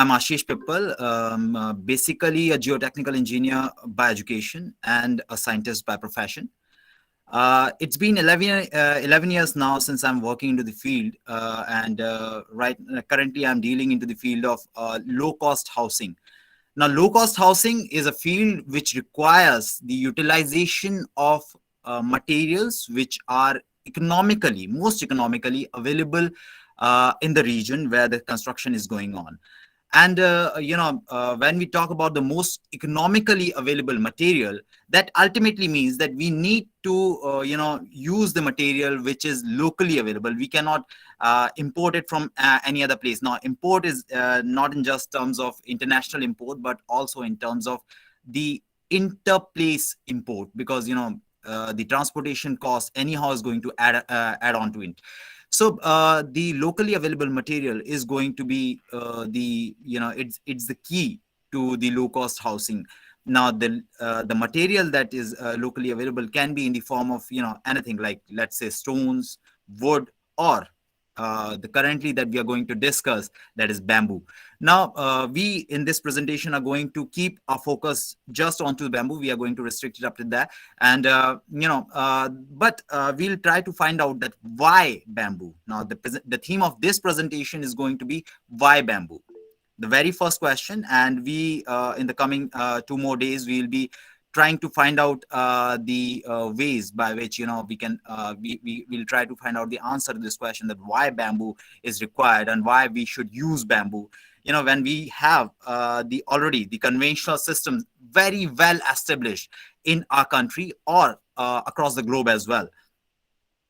I'm Ashish Pippal, basically a geotechnical engineer by education and a scientist by profession. It's been 11 years now since I'm working into the field, and currently I'm dealing into the field of low-cost housing. Now, low-cost housing is a field which requires the utilization of materials which are most economically available in the region where the construction is going on. And when we talk about the most economically available material, that ultimately means that we need to use the material which is locally available. We cannot import it from any other place. Now, import is not in just terms of international import, but also in terms of the interplace import, because the transportation cost anyhow is going to add on to it. So the locally available material is going to be it's the key to the low cost housing. Now the material that is locally available can be in the form of anything, like let's say stones, wood, or the currently that we are going to discuss, that is bamboo. Now we in this presentation are going to keep our focus just onto the bamboo. We are going to restrict it up to that, and but we'll try to find out that why bamboo. Now the theme of this presentation is going to be why bamboo, the very first question. And we in the coming 2 more days we'll be trying to find out the ways by which we can we will try to find out the answer to this question, that why bamboo is required and why we should use bamboo, when we have the conventional systems very well established in our country or across the globe as well.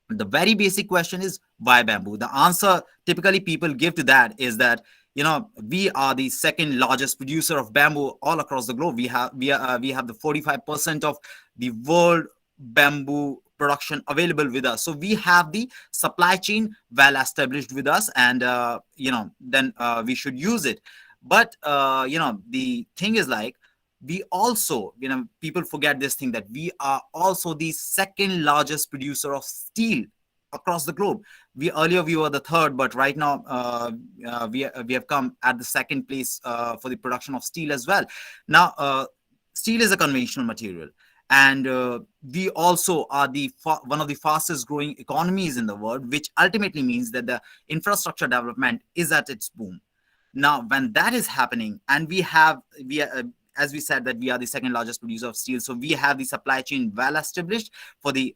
The very basic question is why bamboo. The answer typically people give to that is that we are the second largest producer of bamboo all across the globe. We have the 45% of the world bamboo production available with us. So we have the supply chain well established with us, and then we should use it. But the thing is, like, we also, people forget this thing, that we are also the second largest producer of steel across the globe. We were the third, but right now we have come at the second place for the production of steel as well. Now steel is a conventional material, and we also are one of the fastest growing economies in the world, which ultimately means that the infrastructure development is at its boom. Now when that is happening, and we are, as we said, that we are the second largest producer of steel, so we have the supply chain well established for the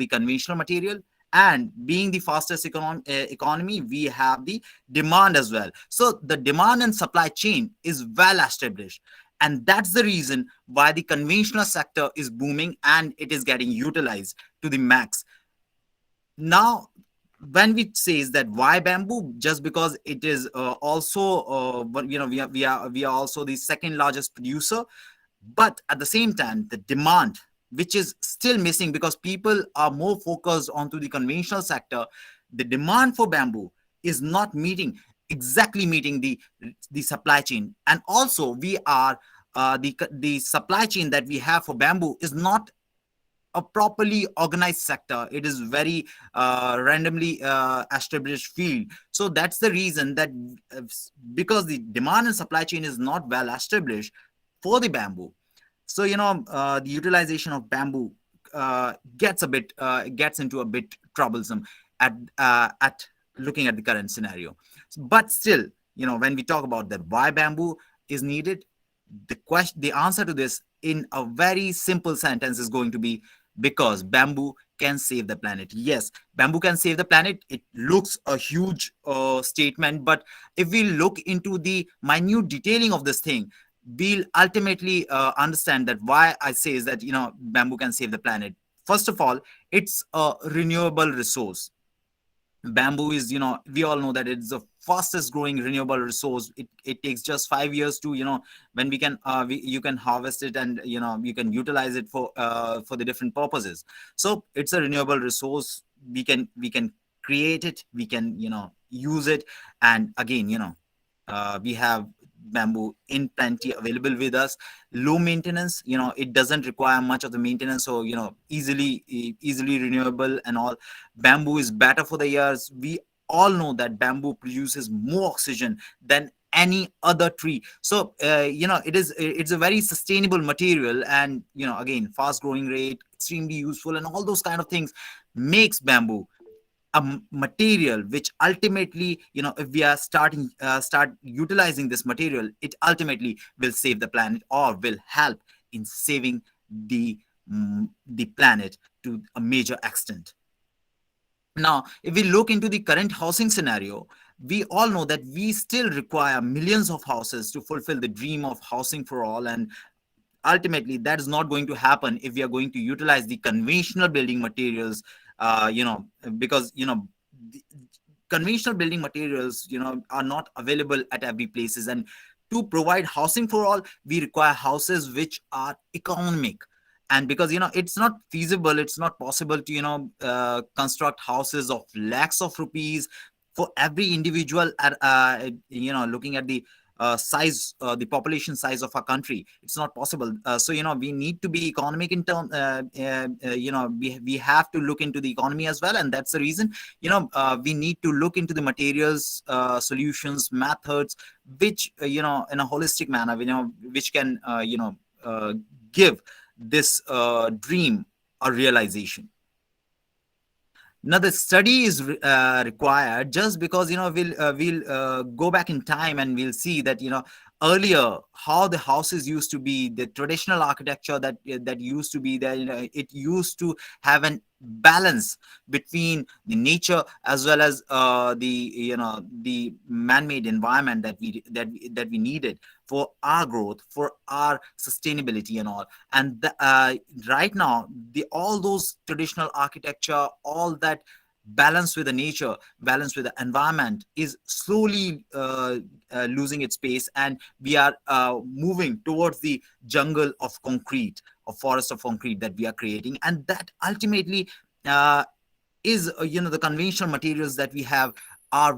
conventional material. And being the fastest economy, we have the demand as well. So the demand and supply chain is well established, and that's the reason why the conventional sector is booming and it is getting utilized to the max. Now when we says that why bamboo, just because it is also but we are also the second largest producer. But at the same time, the demand, which is still missing because people are more focused onto the conventional sector, the demand for bamboo is not exactly meeting the supply chain. And also we are the supply chain that we have for bamboo is not a properly organized sector. It is very randomly established field. So that's the reason that because the demand and supply chain is not well established for the bamboo, so the utilization of bamboo gets into a bit troublesome at looking at the current scenario. But still, when we talk about that why bamboo is needed, the answer to this in a very simple sentence is going to be because bamboo can save the planet. Yes, bamboo can save the planet. It looks a huge statement, but if we look into the minute detailing of this thing, we'll ultimately understand that why I say is that bamboo can save the planet. First of all, it's a renewable resource. Bamboo is, we all know that it's the fastest growing renewable resource. It takes just 5 years to, when we can you can harvest it, and you can utilize it for the different purposes. So it's a renewable resource. We can create it, we can use it. And again, we have bamboo in plenty available with us. Low maintenance, it doesn't require much of the maintenance, so easily renewable and all. Bamboo is better for the ears. We all know that bamboo produces more oxygen than any other tree. So it's a very sustainable material, and again, fast growing rate, extremely useful, and all those kind of things makes bamboo a material which ultimately, if we are start utilizing this material, it ultimately will save the planet, or will help in saving the planet to a major extent. Now, if we look into the current housing scenario, we all know that we still require millions of houses to fulfill the dream of housing for all. And ultimately, that is not going to happen if we are going to utilize the conventional building materials, because, the conventional building materials, are not available at every places. And to provide housing for all, we require houses which are economic. And because it's not feasible, it's not possible to construct houses of lakhs of rupees for every individual at looking at the population size of our country. It's not possible. So we need to be economic in term. We have to look into the economy as well, and that's the reason we need to look into the materials, solutions, methods, which in a holistic manner, which can give this dream a realization. Now, the study is required, just because we'll go back in time, and we'll see that earlier how the houses used to be, the traditional architecture that used to be there. It used to have an balance between the nature as well as the man-made environment that we needed for our growth, for our sustainability and all. And right now, all those traditional architecture, all that balance with the nature, balance with the environment, is slowly losing its pace, and we are moving towards the jungle of concrete, or forest of concrete that we are creating. And that ultimately is the conventional materials that we have are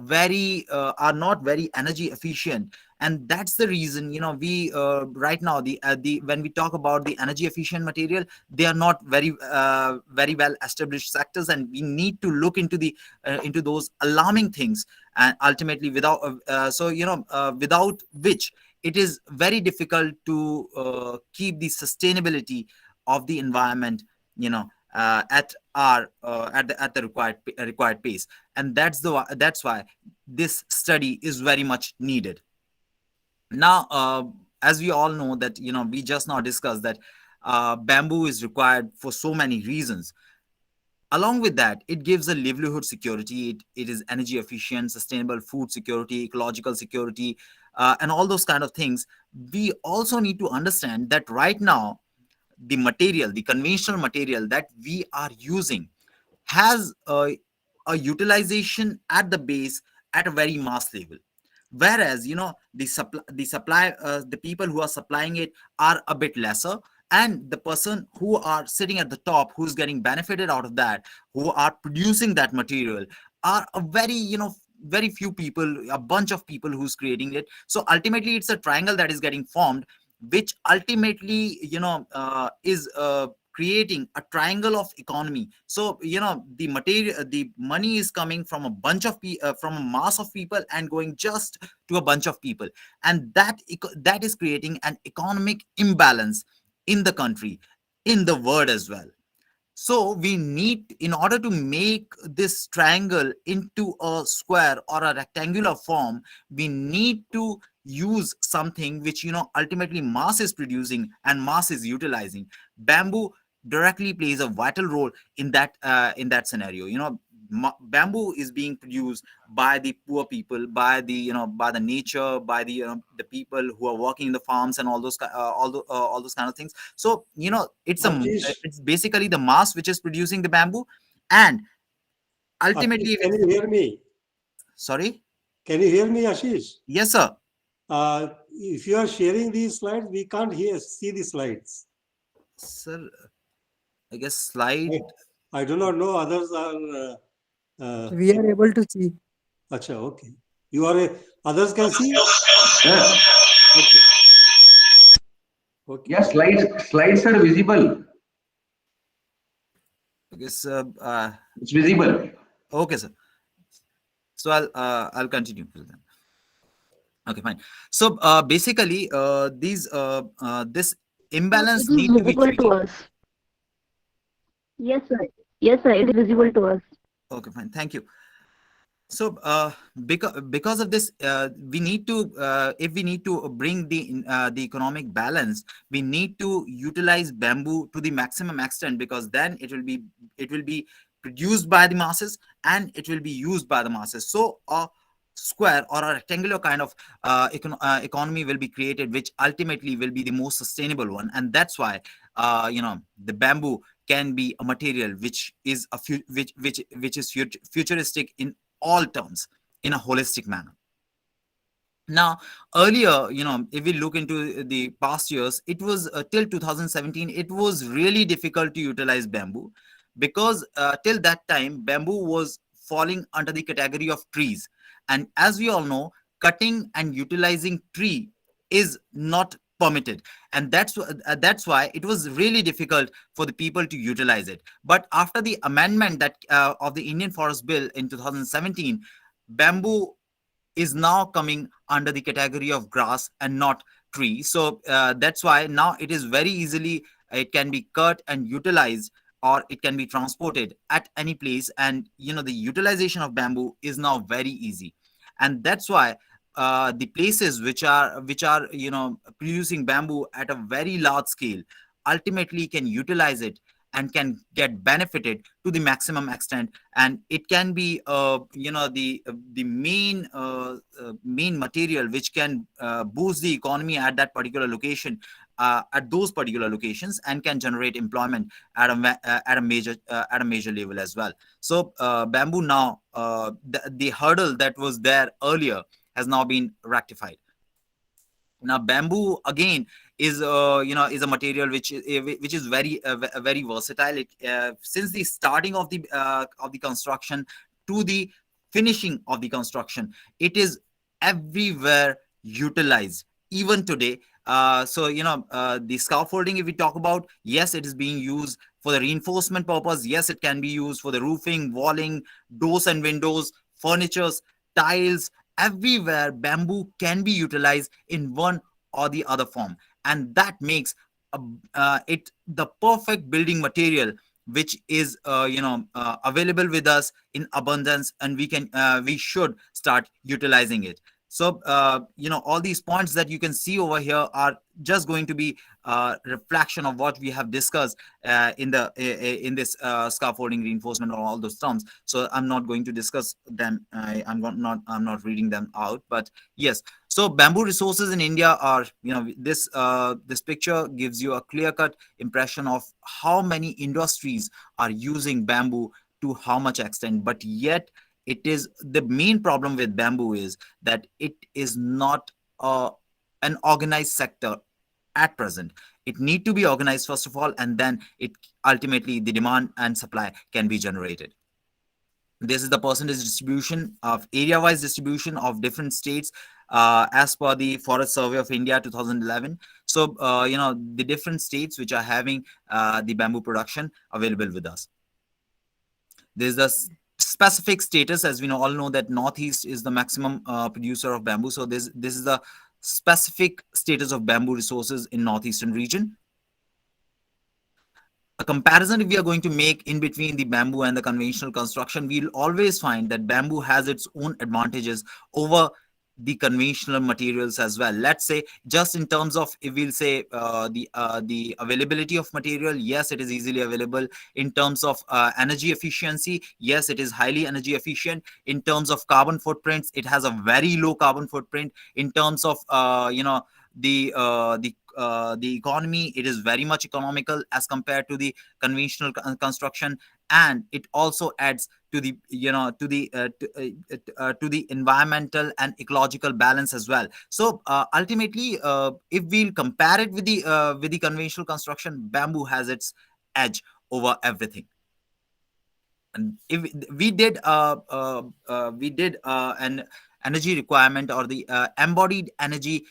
not very energy efficient. And that's the reason we right now, the when we talk about the energy efficient material, they are not very well established sectors, and we need to look into those alarming things. And ultimately, without which it is very difficult to keep the sustainability of the environment, at the required pace. And that's why this study is very much needed. Now, as we all know that we just now discussed that bamboo is required for so many reasons. Along with that, it gives a livelihood security. It is energy efficient, sustainable food security, ecological security, and all those kind of things. We also need to understand that right now, the conventional material that we are using, has a utilization at the base at a very mass level. Whereas the people who are supplying it are a bit lesser, and the person who are sitting at the top, who's getting benefited out of that, who are producing that material, are a very few people, a bunch of people who's creating it. So ultimately, it's a triangle that is getting formed, which ultimately is creating a triangle of economy. So the money is coming from a from a mass of people, and going just to a bunch of people. And that is creating an economic imbalance in the country, in the world as well. So we need, in order to make this triangle into a square or a rectangular form, we need to use something which ultimately mass is producing and mass is utilizing. Bamboo directly plays a vital role in that scenario. Bamboo is being produced by the poor people, by the nature, by the people who are working in the farms, and all those kind of things. So Ashish, it's basically the mass which is producing the bamboo. And Ashish, ultimately, can you hear me? sorry. Can you hear me, Ashish? Yes, sir. If you are sharing these slides, we can't see the slides. Sir, I guess slide. I, I do not know. Others are. We are able to see. Acha, okay. You are others can see. Yes. Okay. Okay. Yeah, slides are visible. I guess It's visible. okay, sir. So I'll continue with them. Okay, fine. So basically, this It imbalance is need to be visible to treated. us. Yes, sir. Yes, sir. It is visible to us. Okay, fine. Thank you. So because of this, we need to if we need to bring the economic balance, we need to utilize bamboo to the maximum extent, because then it will be produced by the masses and it will be used by the masses. So a square or a rectangular kind of economy will be created, which ultimately will be the most sustainable one. And that's why the bamboo can be a material which is which is futuristic in all terms, in a holistic manner. Now, earlier, if we look into the past years, it was till 2017, it was really difficult to utilize bamboo, because till that time, bamboo was falling under the category of trees. And as we all know, cutting and utilizing tree is not permitted. And that's why it was really difficult for the people to utilize it. But after the amendment that of the Indian Forest Bill in 2017, bamboo is now coming under the category of grass and not tree. So that's why now it is very easily, it can be cut and utilized, or it can be transported at any place. And the utilization of bamboo is now very easy. And that's why the places which are producing bamboo at a very large scale ultimately can utilize it and can get benefited to the maximum extent. And it can be the main material which can boost the economy at that particular location, at those particular locations, and can generate employment at a major level as well. So bamboo now, the hurdle that was there earlier has now been rectified. Now bamboo again is a material which is very versatile. Since the starting of the construction to the finishing of the construction, it is everywhere utilized even today. The scaffolding, if we talk about, yes, it is being used for the reinforcement purpose. Yes, it can be used for the roofing, walling, doors and windows, furnitures, tiles. Everywhere bamboo can be utilized in one or the other form, and that makes it the perfect building material, which is available with us in abundance, and we should start utilizing it. So all these points that you can see over here are just going to be reflection of what we have discussed in this scaffolding, reinforcement, or all those terms. So I'm not going to discuss them. I'm not reading them out. But yes, so bamboo resources in India are, this picture gives you a clear cut impression of how many industries are using bamboo to how much extent. But yet, it is the main problem with bamboo is that it is not an organized sector at present. It need to be organized first of all, and then it ultimately the demand and supply can be generated. This is the percentage distribution of area-wise distribution of different states as per the Forest Survey of India 2011. So the different states which are having the bamboo production available with us. There's the specific status, as we all know that Northeast is the maximum producer of bamboo. So this is the specific status of bamboo resources in Northeastern region. A comparison if we are going to make in between the bamboo and the conventional construction, we'll always find that bamboo has its own advantages over the conventional materials as well. Let's say, just in terms of, if we'll say the availability of material, yes, it is easily available. In terms of energy efficiency, yes, it is highly energy efficient. In terms of carbon footprints, it has a very low carbon footprint. In terms of the economy, it is very much economical as compared to the conventional construction, and it also adds to the to the environmental and ecological balance as well. So ultimately, if we'll compare it with the conventional construction, bamboo has its edge over everything. And if we did an energy requirement, or the embodied energy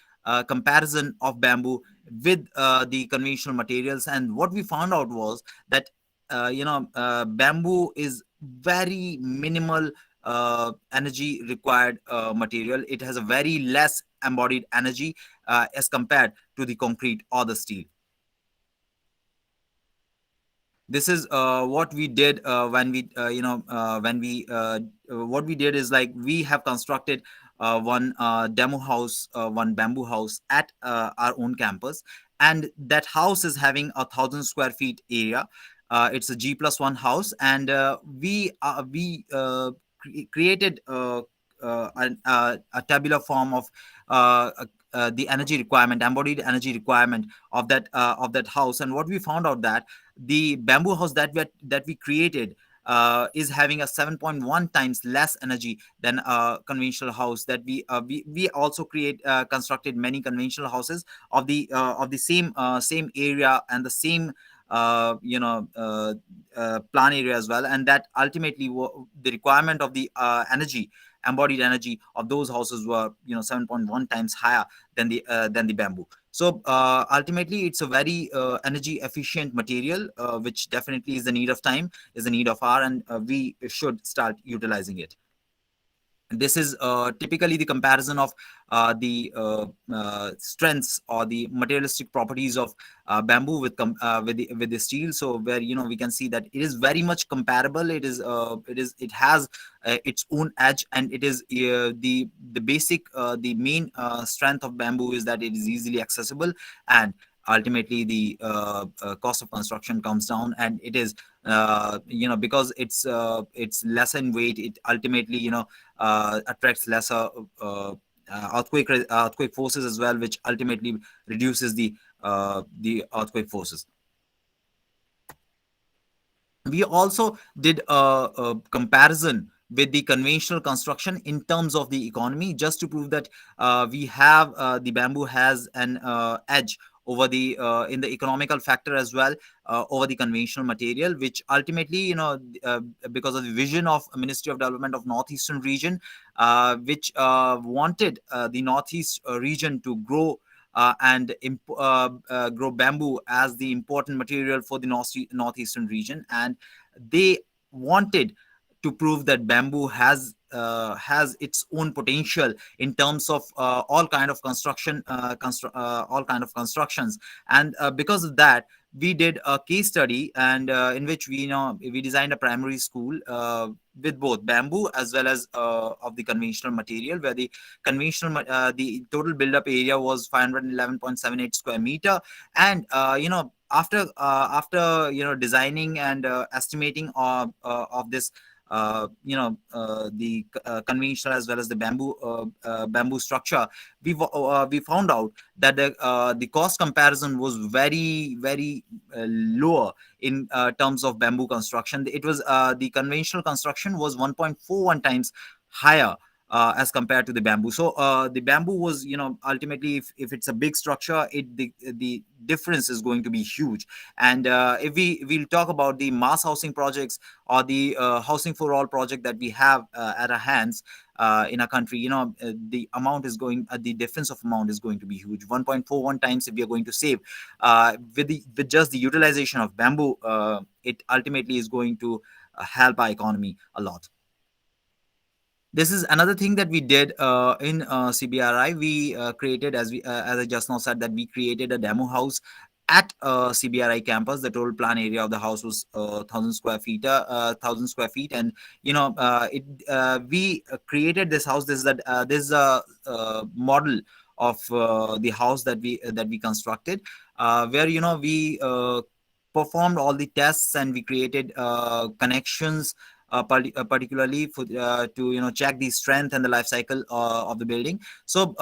comparison of bamboo with the conventional materials, and what we found out was that bamboo is very minimal energy required material. It has a very less embodied energy as compared to the concrete or the steel. This is what we did when we what we did is like we have constructed one demo house, one bamboo house at our own campus, and that house is having 1,000 square feet area. It's a G+1 house, and we created a tabular form of the energy requirement, embodied energy requirement of that house. And what we found out that the bamboo house that we created is having a 7.1 times less energy than a conventional house that we also constructed many conventional houses of the same area and the same plan area as well, and that ultimately the requirement of the energy, embodied energy of those houses were 7.1 times higher than the bamboo. So ultimately, it's a very energy efficient material, which definitely is the need of time, is the need of hour, and we should start utilizing it. This is typically the comparison of the strengths or the materialistic properties of bamboo with the steel. So where we can see that it is very much comparable. It has its own edge, and it is the basic the main strength of bamboo is that it is easily accessible, and ultimately the cost of construction comes down, and it is because it's less in weight, it ultimately attracts lesser earthquake forces as well, which ultimately reduces the earthquake forces. We also did a comparison with the conventional construction in terms of the economy, just to prove that we have the bamboo has an edge over the in the economical factor as well over the conventional material, which ultimately because of the vision of Ministry of Development of Northeastern region, which wanted the Northeast region to grow and grow bamboo as the important material for the Northeastern region, and they wanted to prove that bamboo has its own potential in terms of all kind of construction, all kind of constructions. And because of that, we did a case study, and in which we designed a primary school with both bamboo as well as of the conventional material, where the the total build-up area was 511.78 square meter, and after designing and estimating of this the conventional as well as the bamboo structure, we found out that the cost comparison was very lower in terms of bamboo construction. It was the conventional construction was 1.41 times higher as compared to the bamboo. So the bamboo was ultimately, if it's a big structure, the difference is going to be huge. And if we'll talk about the mass housing projects or the housing for all project that we have at our hands in our country, the amount is going the difference of amount is going to be huge. 1.41 times if we are going to save with just the utilization of bamboo, it ultimately is going to help our economy a lot. This is another thing that we did in CBRI. We created, as I just now said, that we created a demo house at CBRI campus. The total plan area of the house was 1,000 square feet, and we created this house. This is a model of the house that we constructed, where we performed all the tests, and we created connections. Particularly for to check the strength and the life cycle of the building. So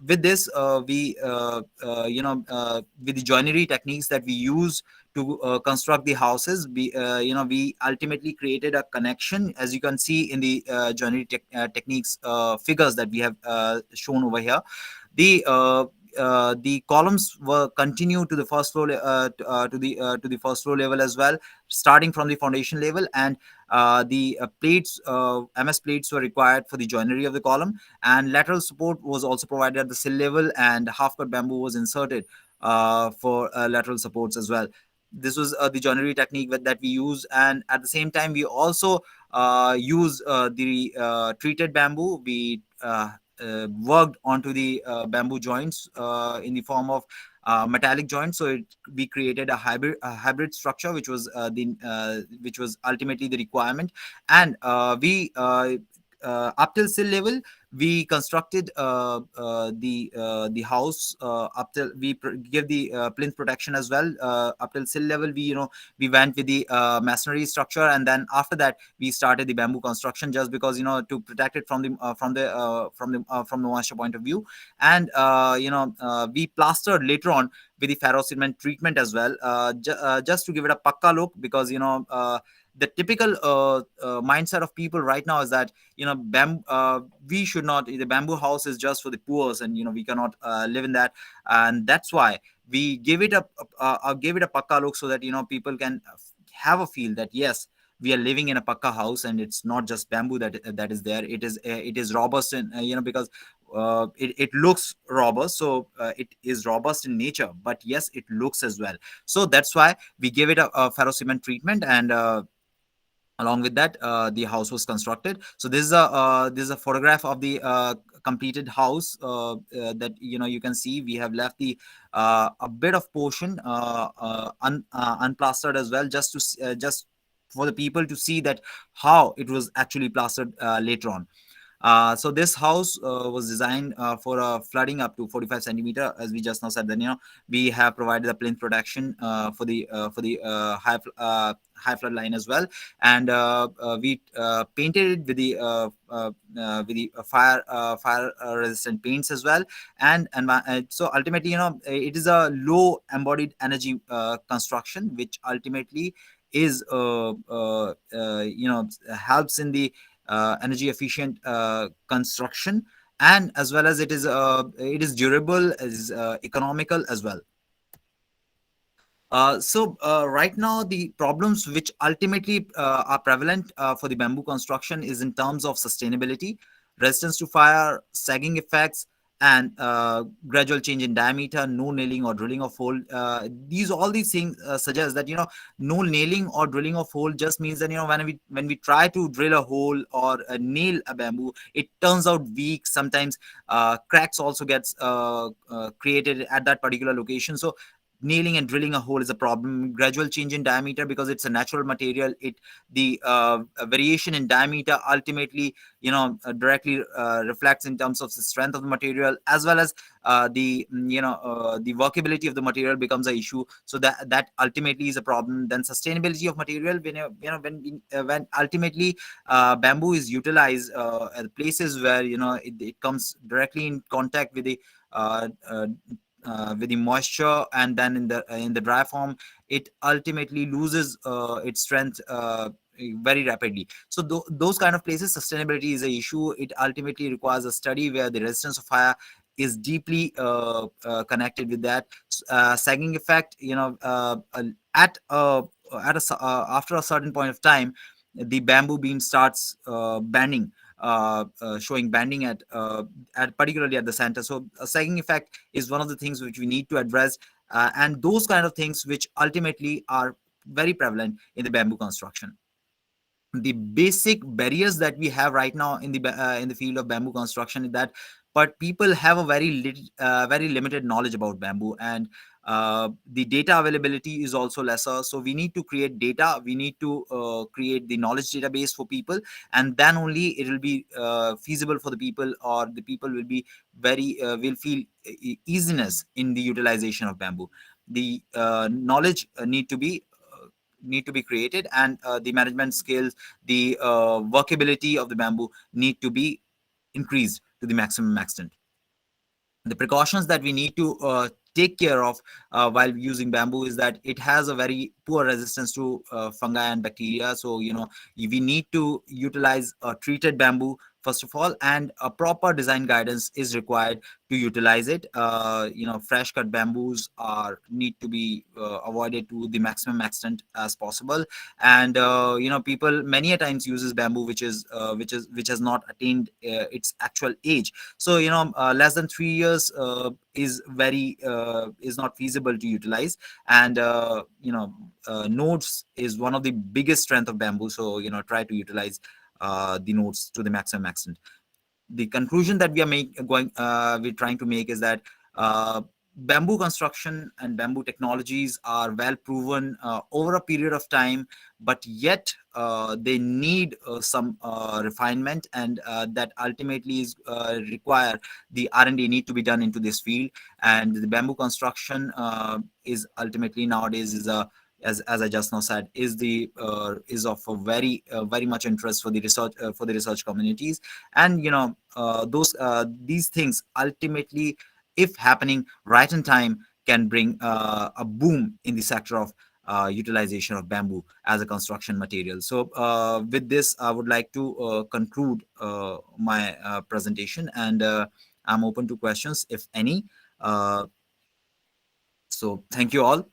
with this we with the joinery techniques that we use to construct the houses, we ultimately created a connection, as you can see in the joinery techniques figures that we have shown over here. The columns were continued to the first floor to the first floor level as well, starting from the foundation level, and the plates, MS plates, were required for the joinery of the column, and lateral support was also provided at the sill level, and half cut bamboo was inserted for lateral supports as well. This was the joinery technique that we use, and at the same time we also use the treated bamboo. We worked onto the bamboo joints in the form of metallic joints. So we created a hybrid structure, which was ultimately the requirement. And we up till sill level, we constructed the house up till give the plinth protection as well. Up till sill level, we went with the masonry structure, and then after that we started the bamboo construction, just because, to protect it from the moisture point of view. And we plastered later on with the ferro cement treatment as well, just to give it a pakka look, because the typical mindset of people right now is that, we should not, the bamboo house is just for the poor, and we cannot live in that. And that's why we give it a pakka look, so that people can have a feel that yes, we are living in a pakka house, and it's not just bamboo that is there. It is robust, and because it looks robust, so it is robust in nature, but yes, it looks as well. So that's why we give it a ferro cement treatment. And along with that, the house was constructed. So this is a photograph of the completed house, that you can see. We have left the a bit of portion unplastered as well, just for the people to see that how it was actually plastered later on. So this house was designed for flooding up to 45 centimeter, as we just now said. Then we have provided the plinth protection for the high flood line as well. And we painted it with the fire resistant paints as well. And so ultimately, it is a low embodied energy construction, which ultimately is helps in the energy efficient construction, and as well as it is durable, is economical as well. Right now, the problems which ultimately are prevalent for the bamboo construction is in terms of sustainability, resistance to fire, sagging effects, and gradual change in diameter, no nailing or drilling of hole. All these things suggest that no nailing or drilling of hole just means that when we try to drill a hole or nail a bamboo, it turns out weak. Sometimes cracks also gets created at that particular location. So nailing and drilling a hole is a problem. Gradual change in diameter, because it's a natural material, the variation in diameter ultimately directly reflects in terms of the strength of the material, as well as the workability of the material becomes an issue. So that ultimately is a problem. Then sustainability of material, when ultimately bamboo is utilized at places where it comes directly in contact with the moisture, and then in the dry form, it ultimately loses its strength very rapidly. So those kind of places, sustainability is an issue. It ultimately requires a study where the resistance of fire is deeply connected with that. Sagging effect, at after a certain point of time, the bamboo beam starts bending, showing bending at particularly at the center. So a sagging effect is one of the things which we need to address, and those kind of things which ultimately are very prevalent in the bamboo construction. The basic barriers that we have right now in the field of bamboo construction is that, but people have a very limited knowledge about bamboo, and the data availability is also lesser. So we need to create data, we need to create the knowledge database for people, and then only it will be feasible for the people, or the people will be will feel easiness in the utilization of bamboo. The knowledge need to be created, and the management skills, the workability of the bamboo need to be increased to the maximum extent. The precautions that we need to take care of while using bamboo is that it has a very poor resistance to fungi and bacteria. So we need to utilize treated bamboo first of all, and a proper design guidance is required to utilize it. Fresh cut bamboos need to be avoided to the maximum extent as possible. And people many a times uses bamboo which has not attained its actual age. So less than 3 years is not feasible to utilize. And nodes is one of the biggest strength of bamboo. So try to utilize the nodes to the maximum extent. the conclusion that we are we're trying to make is that bamboo construction and bamboo technologies are well proven over a period of time, but yet they need some refinement, and that ultimately is require the R&D need to be done into this field. And the bamboo construction is ultimately nowadays is a, as I just now said, is of a very much interest for the research communities. And these things ultimately, if happening right in time, can bring a boom in the sector of utilization of bamboo as a construction material. So with this, I would like to conclude my presentation, and I'm open to questions if any. So thank you all.